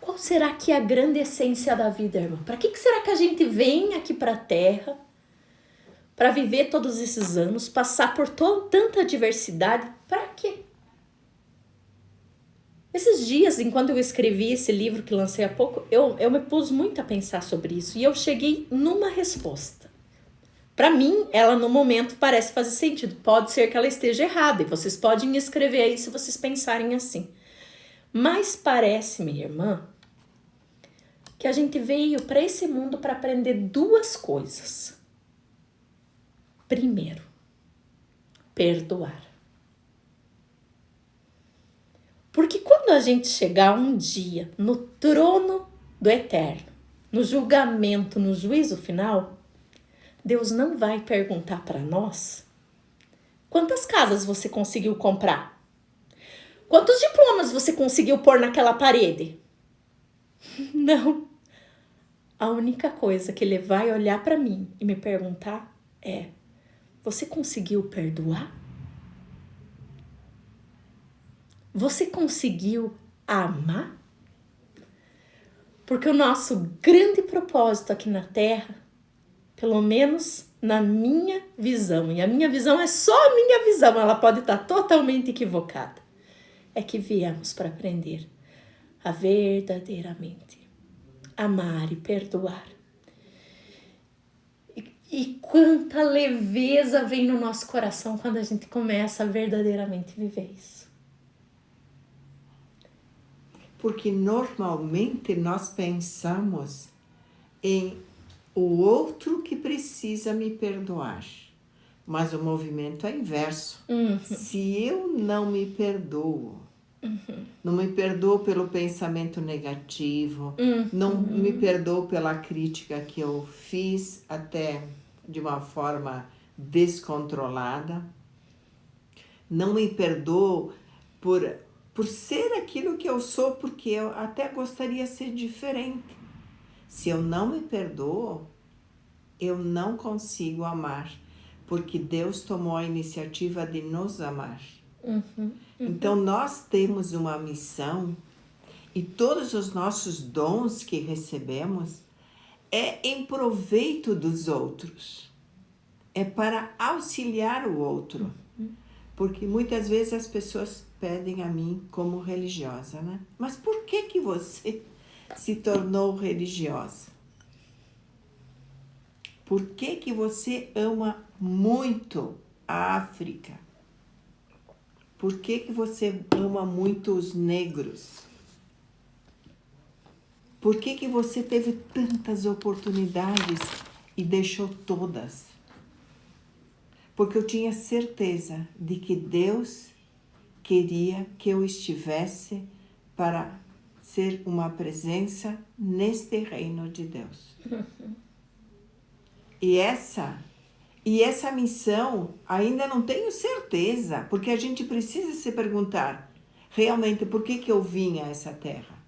Qual será que é a grande essência da vida, irmã? Para que será que a gente vem aqui para a Terra? Para viver todos esses anos, passar por tanta adversidade? Para quê? Esses dias, enquanto eu escrevi esse livro que lancei há pouco, eu me pus muito a pensar sobre isso e eu cheguei numa resposta. Para mim, ela no momento parece fazer sentido. Pode ser que ela esteja errada e vocês podem escrever aí se vocês pensarem assim. Mas parece, minha irmã, que a gente veio para esse mundo para aprender 2 coisas. Primeiro, perdoar. Porque quando a gente chegar um dia no trono do Eterno, no julgamento, no juízo final, Deus não vai perguntar para nós quantas casas você conseguiu comprar, quantos diplomas você conseguiu pôr naquela parede. Não. A única coisa que ele vai olhar para mim e me perguntar é: você conseguiu perdoar? Você conseguiu amar? Porque o nosso grande propósito aqui na Terra, pelo menos na minha visão, e a minha visão é só a minha visão, ela pode estar totalmente equivocada, é que viemos para aprender a verdadeiramente amar e perdoar. E quanta leveza vem no nosso coração quando a gente começa a verdadeiramente viver isso. Porque normalmente nós pensamos em o outro que precisa me perdoar. Mas o movimento é inverso. Se eu não me perdoo, não me perdoo pelo pensamento negativo, não me perdoo pela crítica que eu fiz até de uma forma descontrolada, não me perdoo por ser aquilo que eu sou, porque eu até gostaria de ser diferente. Se eu não me perdoo, eu não consigo amar. porque Deus tomou a iniciativa de nos amar. Então nós temos uma missão e todos os nossos dons que recebemos é em proveito dos outros. É para auxiliar o outro. Porque muitas vezes as pessoas pedem a mim como religiosa, né? Mas por que você se tornou religiosa? Por que você ama muito a África? Por que você ama muito os negros? Por que você teve tantas oportunidades e deixou todas? Porque eu tinha certeza de que Deus queria que eu estivesse para ser uma presença neste reino de Deus. E essa missão ainda não tenho certeza, porque a gente precisa se perguntar, realmente, por que eu vim a essa terra?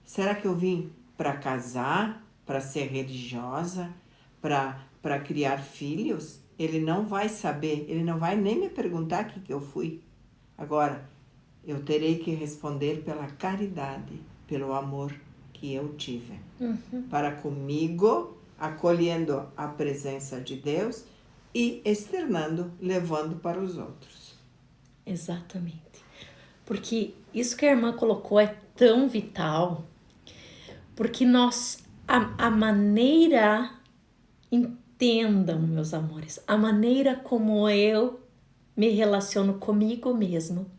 Será que eu vim para casar, para ser religiosa, para criar filhos? Ele não vai saber, ele não vai nem me perguntar o que eu fui. Agora, eu terei que responder pela caridade, pelo amor que eu tive. Para comigo, acolhendo a presença de Deus e externando, levando para os outros. Exatamente. Porque isso que a irmã colocou é tão vital, porque a maneira, entendam, meus amores, a maneira como eu me relaciono comigo mesmo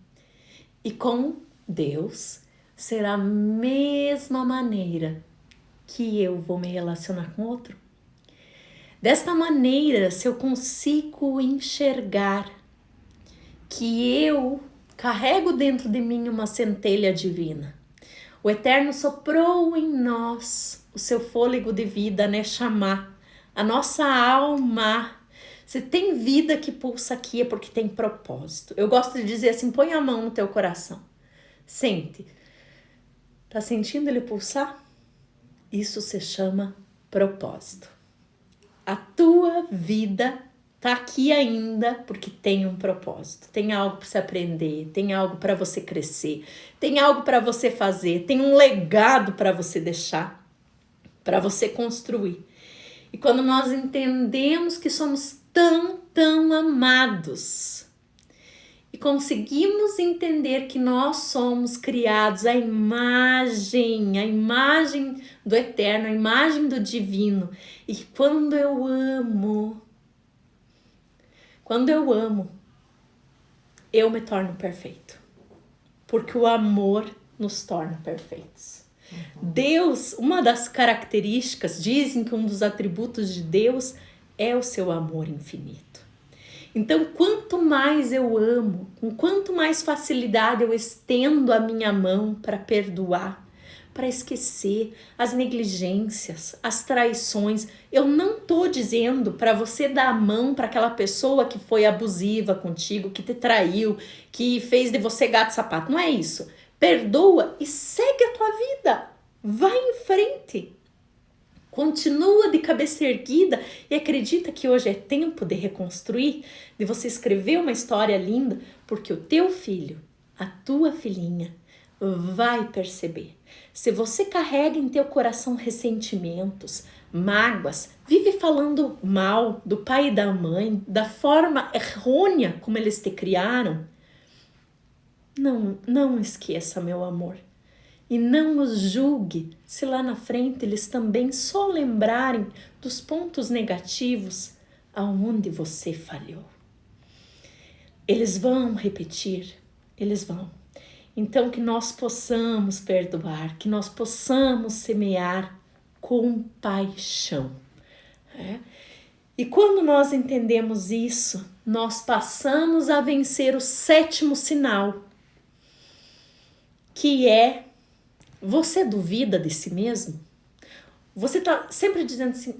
e com Deus será a mesma maneira que eu vou me relacionar com outro. Desta maneira, se eu consigo enxergar que eu carrego dentro de mim uma centelha divina, o Eterno soprou em nós o seu fôlego de vida, né, chamar a nossa alma. Se tem vida que pulsa aqui é porque tem propósito. Eu gosto de dizer assim, põe a mão no teu coração. Sente. Tá sentindo ele pulsar? Isso se chama propósito. A tua vida tá aqui ainda porque tem um propósito. Tem algo para você aprender, tem algo para você crescer, tem algo para você fazer, tem um legado para você deixar, para você construir. E quando nós entendemos que somos tão amados e conseguimos entender que nós somos criados à imagem do Eterno, a imagem do Divino, e que quando eu amo, eu me torno perfeito, porque o amor nos torna perfeitos. Deus, uma das características, dizem que um dos atributos de Deus é o seu amor infinito. Então, quanto mais eu amo, com quanto mais facilidade eu estendo a minha mão para perdoar, para esquecer as negligências, as traições. Eu não estou dizendo para você dar a mão para aquela pessoa que foi abusiva contigo, que te traiu, que fez de você gato sapato. Não é isso. Perdoa e segue a tua vida. Vai em frente. Continua de cabeça erguida e acredita que hoje é tempo de reconstruir, de você escrever uma história linda, porque o teu filho, a tua filhinha, vai perceber. Se você carrega em teu coração ressentimentos, mágoas, vive falando mal do pai e da mãe, da forma errônea como eles te criaram, não esqueça, meu amor. E não os julgue se lá na frente eles também só lembrarem dos pontos negativos aonde você falhou. Eles vão repetir, eles vão. Então que nós possamos perdoar, que nós possamos semear com paixão. E quando nós entendemos isso, nós passamos a vencer o 7º sinal, que é: você duvida de si mesmo? Você tá sempre dizendo assim,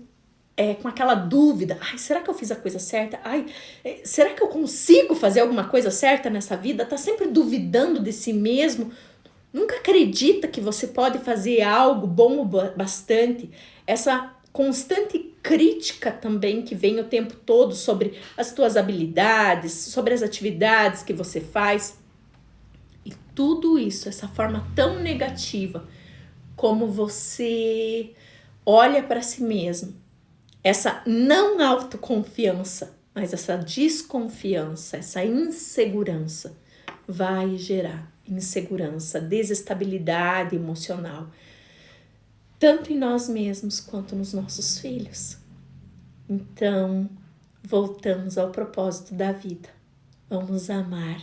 com aquela dúvida, será que eu fiz a coisa certa? Será que eu consigo fazer alguma coisa certa nessa vida? Tá sempre duvidando de si mesmo? Nunca acredita que você pode fazer algo bom o bastante? Essa constante crítica também que vem o tempo todo sobre as tuas habilidades, sobre as atividades que você faz. E tudo isso, essa forma tão negativa, como você olha para si mesmo, essa não autoconfiança, mas essa desconfiança, essa insegurança, vai gerar insegurança, desestabilidade emocional, tanto em nós mesmos quanto nos nossos filhos. Então, voltamos ao propósito da vida. Vamos amar,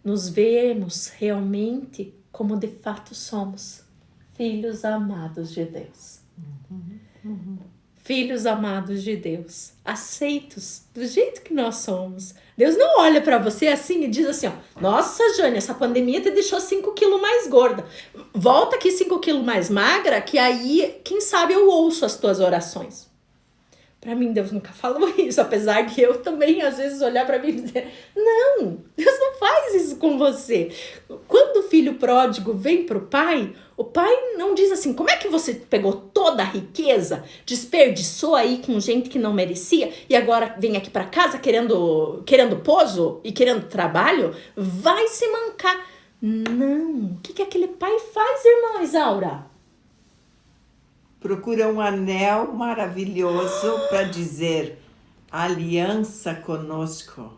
nos vermos realmente como de fato somos, filhos amados de Deus. Filhos amados de Deus, aceitos do jeito que nós somos. Deus não olha para você assim e diz assim, ó, nossa, Jane, essa pandemia te deixou 5 quilos mais gorda. Volta aqui 5 quilos mais magra, que aí, quem sabe, eu ouço as tuas orações. Para mim, Deus nunca falou isso, apesar de eu também, às vezes, olhar para mim e dizer, não, Deus não faz isso com você. Quando o filho pródigo vem pro pai, o pai não diz assim, como é que você pegou toda a riqueza, desperdiçou aí com gente que não merecia e agora vem aqui para casa querendo pouso e querendo trabalho? Vai se mancar. Não, o que aquele pai faz, irmã Isaura? Procura um anel maravilhoso para dizer aliança conosco.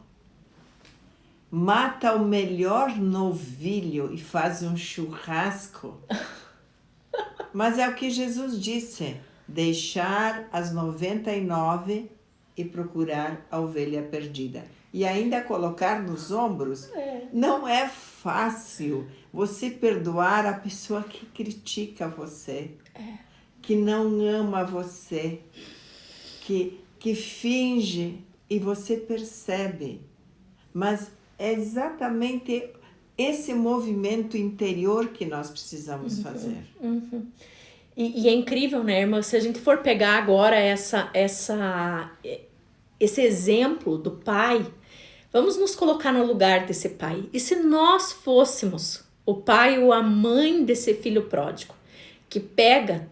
Mata o melhor novilho e faz um churrasco. Mas é o que Jesus disse, deixar as 99 e procurar a ovelha perdida. E ainda colocar nos ombros. Não é fácil você perdoar a pessoa que critica você. Que não ama você, que finge e você percebe. Mas é exatamente esse movimento interior que nós precisamos fazer. E é incrível, né, irmã? Se a gente for pegar agora esse exemplo do pai, vamos nos colocar no lugar desse pai. E se nós fôssemos o pai ou a mãe desse filho pródigo, que pega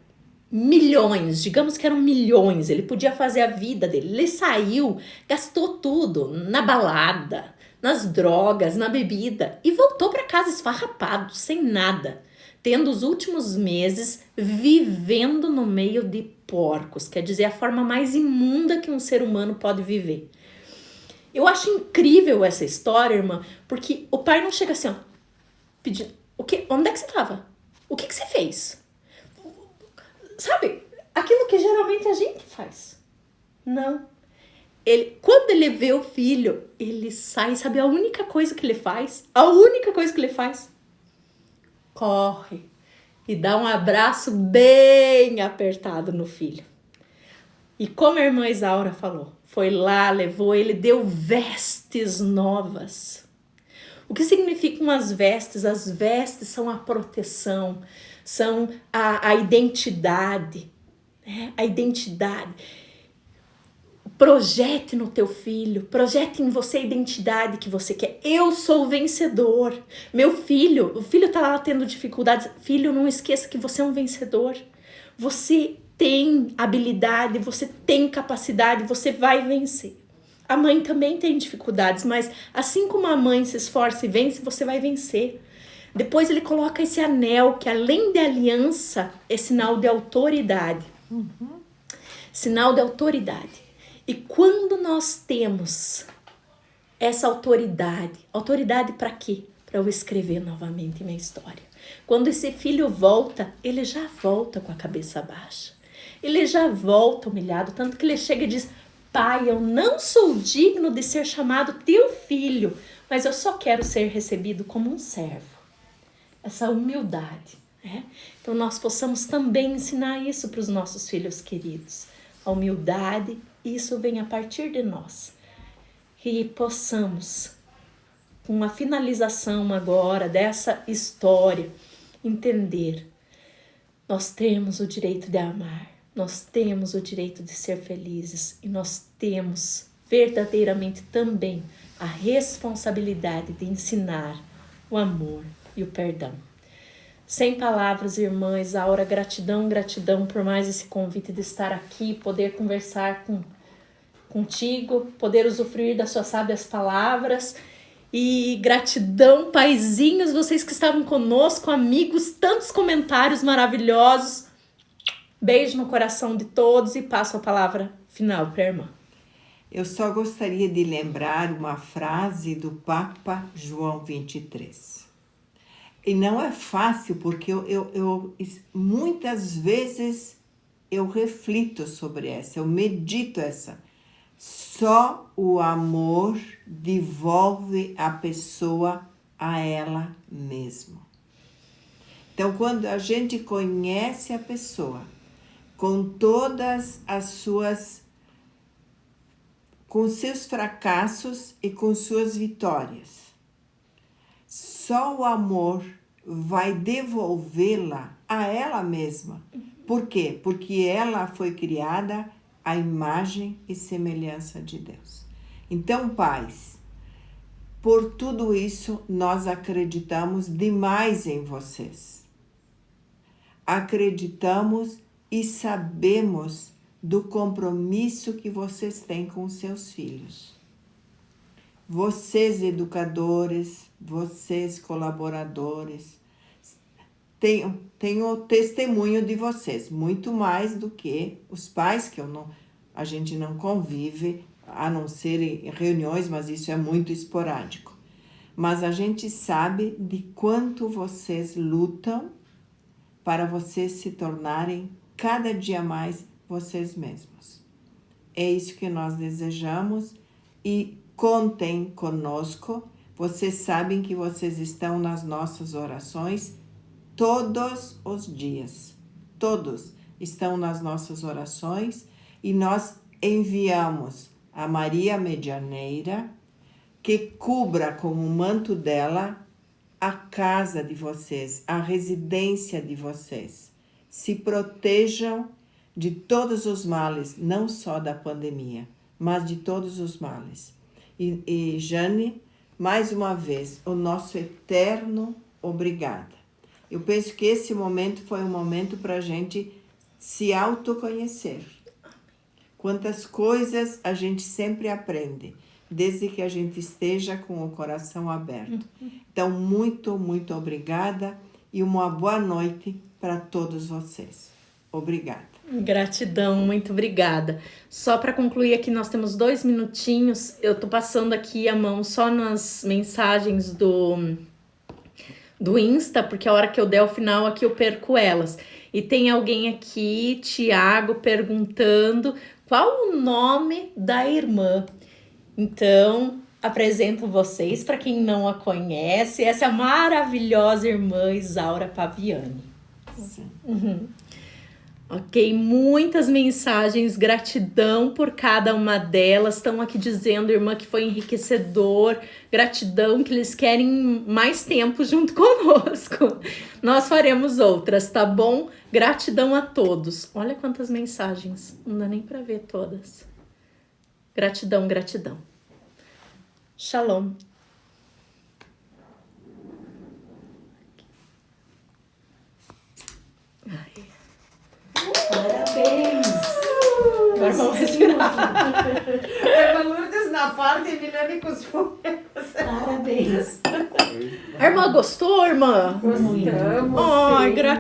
milhões, digamos que eram milhões, ele podia fazer a vida dele, ele saiu, gastou tudo na balada, nas drogas, na bebida e voltou para casa esfarrapado, sem nada, tendo os últimos meses vivendo no meio de porcos, quer dizer, a forma mais imunda que um ser humano pode viver. Eu acho incrível essa história, irmã, porque o pai não chega assim, ó, pedindo, onde é que você estava? O que você fez? Sabe, aquilo que geralmente a gente faz. Não. Quando ele vê o filho, ele sai, sabe a única coisa que ele faz? A única coisa que ele faz? Corre e dá um abraço bem apertado no filho. E como a irmã Isaura falou, foi lá, levou ele, deu vestes novas. O que significam as vestes? As vestes são a proteção, são a identidade, né? A identidade. Projete no teu filho, projete em você a identidade que você quer. Eu sou o vencedor. Meu filho, o filho tá lá tendo dificuldades. Filho, não esqueça que você é um vencedor. Você tem habilidade, você tem capacidade, você vai vencer. A mãe também tem dificuldades, mas assim como a mãe se esforça e vence, você vai vencer. Depois ele coloca esse anel, que além de aliança, é sinal de autoridade. Sinal de autoridade. E quando nós temos essa autoridade para quê? Para eu escrever novamente minha história. Quando esse filho volta, ele já volta com a cabeça baixa. Ele já volta humilhado, tanto que ele chega e diz, pai, eu não sou digno de ser chamado teu filho, mas eu só quero ser recebido como um servo. Essa humildade, né? Então nós possamos também ensinar isso para os nossos filhos queridos. A humildade, isso vem a partir de nós. E possamos, com a finalização agora dessa história, entender, nós temos o direito de amar, nós temos o direito de ser felizes e nós temos verdadeiramente também a responsabilidade de ensinar o amor e o perdão. Sem palavras, irmã Isaura, gratidão, gratidão por mais esse convite de estar aqui, poder conversar contigo, poder usufruir das suas sábias palavras. E gratidão, paizinhos, vocês que estavam conosco, amigos, tantos comentários maravilhosos. Beijo no coração de todos e passo a palavra final para a irmã. Eu só gostaria de lembrar uma frase do Papa João 23. E não é fácil, porque eu muitas vezes eu reflito sobre essa, eu medito essa. Só o amor devolve a pessoa a ela mesma. Então, quando a gente conhece a pessoa, com todas as suas, com seus fracassos e com suas vitórias, só o amor vai devolvê-la a ela mesma. Por quê? Porque ela foi criada à imagem e semelhança de Deus. Então, pais, por tudo isso, nós acreditamos demais em vocês. Acreditamos e sabemos do compromisso que vocês têm com seus filhos. Vocês, educadores, vocês, colaboradores, tenho o testemunho de vocês, muito mais do que os pais, que a gente não convive, a não ser em reuniões, mas isso é muito esporádico. Mas a gente sabe de quanto vocês lutam para vocês se tornarem cada dia mais vocês mesmos. É isso que nós desejamos e contem conosco. Vocês sabem que vocês estão nas nossas orações todos os dias. Todos estão nas nossas orações e nós enviamos a Maria Medianeira que cubra com o manto dela a casa de vocês, a residência de vocês. Se protejam de todos os males, não só da pandemia, mas de todos os males. E Jane, mais uma vez, o nosso eterno obrigada. Eu penso que esse momento foi um momento para a gente se autoconhecer. Quantas coisas a gente sempre aprende, desde que a gente esteja com o coração aberto. Então, muito, muito obrigada e uma boa noite para todos vocês. Obrigada. Gratidão, muito obrigada. Só para concluir aqui, nós temos 2 minutinhos. Eu tô passando aqui a mão só nas mensagens do Insta, porque a hora que eu der o final aqui eu perco elas. E tem alguém aqui, Tiago, perguntando qual o nome da irmã. Então, apresento vocês para quem não a conhece. Essa é a maravilhosa irmã Isaura Paviani. Sim. Ok, muitas mensagens, gratidão por cada uma delas. Estão aqui dizendo, irmã, que foi enriquecedor, gratidão, que eles querem mais tempo junto conosco. Nós faremos outras, tá bom? Gratidão a todos. Olha quantas mensagens, não dá nem para ver todas. Gratidão, gratidão. Shalom. Ai. Parabéns! Agora vamos respirar. Irmã Lourdes na parte e Milene com os fomos. Parabéns. A irmã gostou, irmã? Gostamos. Ai, gratidão.